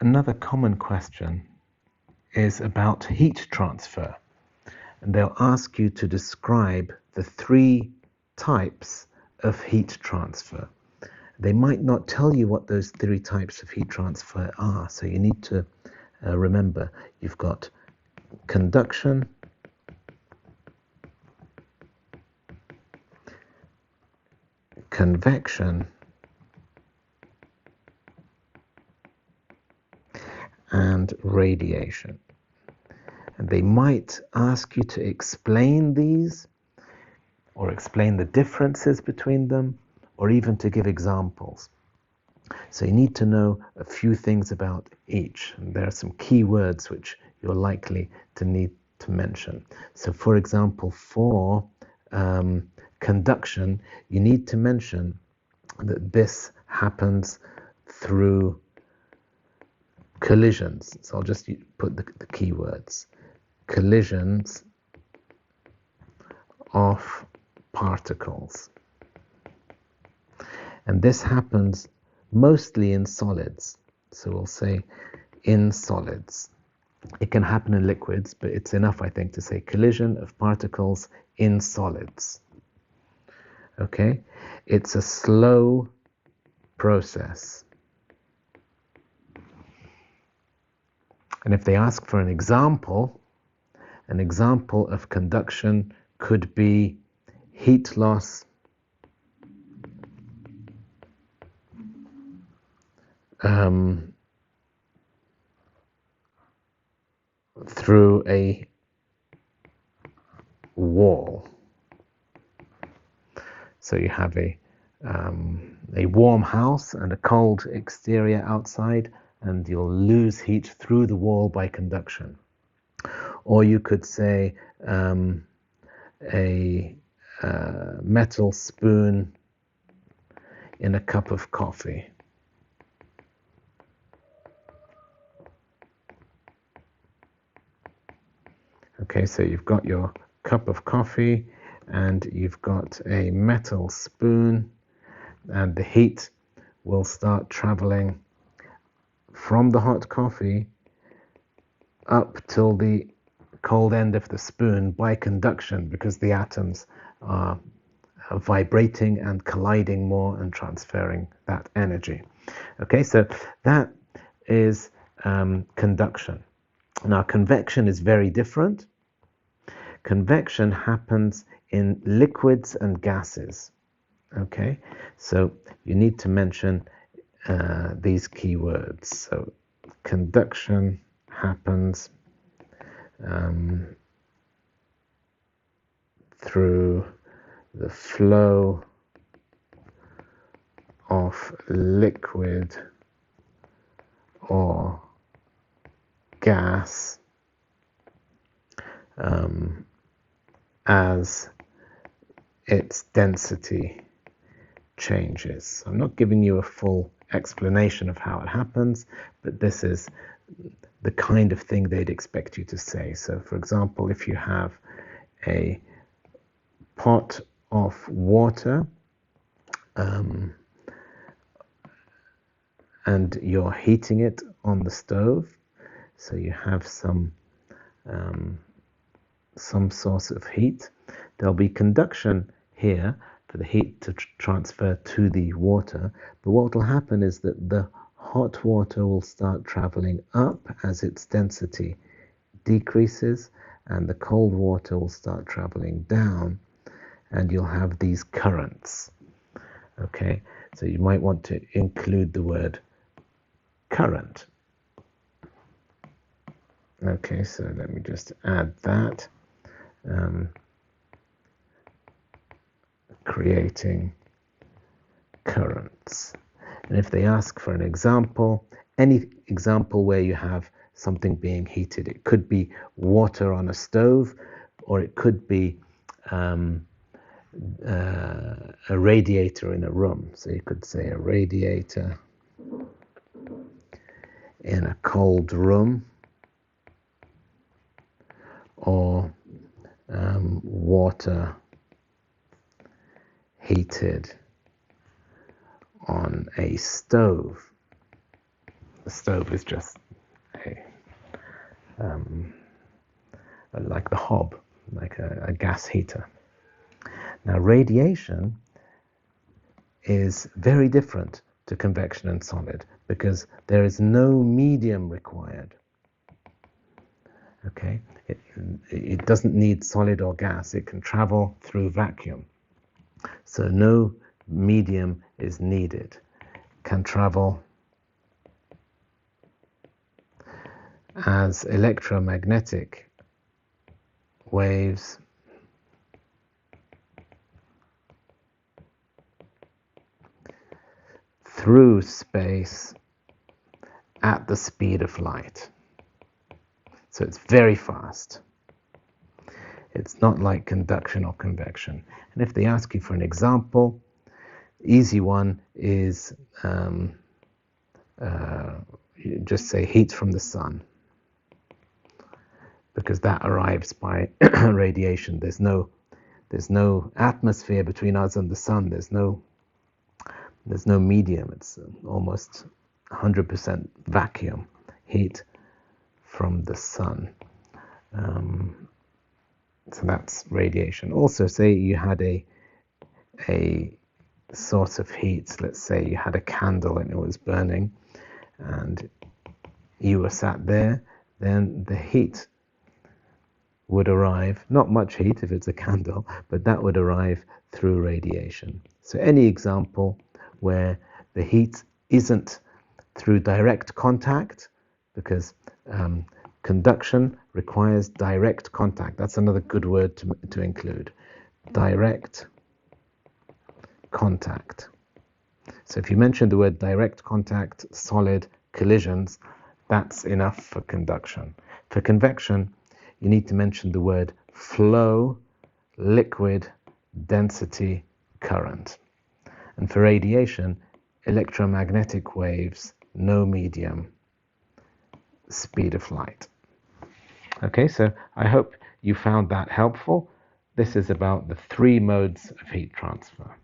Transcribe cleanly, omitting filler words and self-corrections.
Another common question is about heat transfer. And they'll ask you to describe the three types of heat transfer. They might not tell you what those three types of heat transfer are, so you need to remember you've got conduction, convection, and radiation. And they might ask you to explain these, or explain the differences between them, or even to give examples. So you need to know a few things about each. And there are some key words which you're likely to need to mention. So for example, for conduction, you need to mention that this happens through collisions. So I'll just put the key words. Collisions of particles. And this happens mostly in solids. So we'll say in solids. It can happen in liquids, but it's enough, I think, to say collision of particles in solids. Okay? It's a slow process. And if they ask for an example of conduction could be heat loss through a wall. So you have a warm house and a cold exterior outside, and you'll lose heat through the wall by conduction. Or you could say a metal spoon in a cup of coffee. Okay, so you've got your cup of coffee and you've got a metal spoon, and the heat will start traveling from the hot coffee up till the cold end of the spoon by conduction, because the atoms are vibrating and colliding more and transferring that energy. Okay, so that is conduction. Now, convection is very different. Convection happens in liquids and gases. Okay, so you need to mention these key words. So conduction happens through the flow of liquid or gas as its density changes. I'm not giving you a full explanation of how it happens, but this is the kind of thing they'd expect you to say. So for example, if you have a pot of water and you're heating it on the stove, so you have some source of heat, there'll be conduction here for the heat to transfer to the water, but what will happen is that the hot water will start traveling up as its density decreases, and the cold water will start traveling down, and you'll have these currents. Okay, so you might want to include the word current. Okay, so let me just add that. Creating currents. And if they ask for an example, any example where you have something being heated, it could be water on a stove, or it could be a radiator in a room. So you could say a radiator in a cold room, or water heated on a stove. A stove is just like the hob, like a gas heater. Now, radiation is very different to convection and solid because there is no medium required. Okay, it doesn't need solid or gas. It can travel through vacuum. So no medium is needed. Can travel as electromagnetic waves through space at the speed of light. So it's very fast. It's not like conduction or convection. And if they ask you for an example, easy one is just say heat from the sun, because that arrives by radiation. There's no atmosphere between us and the sun. There's no medium. It's almost 100% vacuum, heat from the sun. So that's radiation. Also, say you had a source of heat. Let's say you had a candle and it was burning, and you were sat there. Then the heat would arrive. Not much heat if it's a candle, but that would arrive through radiation. So any example where the heat isn't through direct contact, because conduction requires direct contact. That's another good word to include. Direct contact. So if you mention the word direct contact, solid, collisions, that's enough for conduction. For convection, you need to mention the word flow, liquid, density, current. And for radiation, electromagnetic waves, no medium, speed of light. Okay, so I hope you found that helpful. This is about the 3 modes of heat transfer.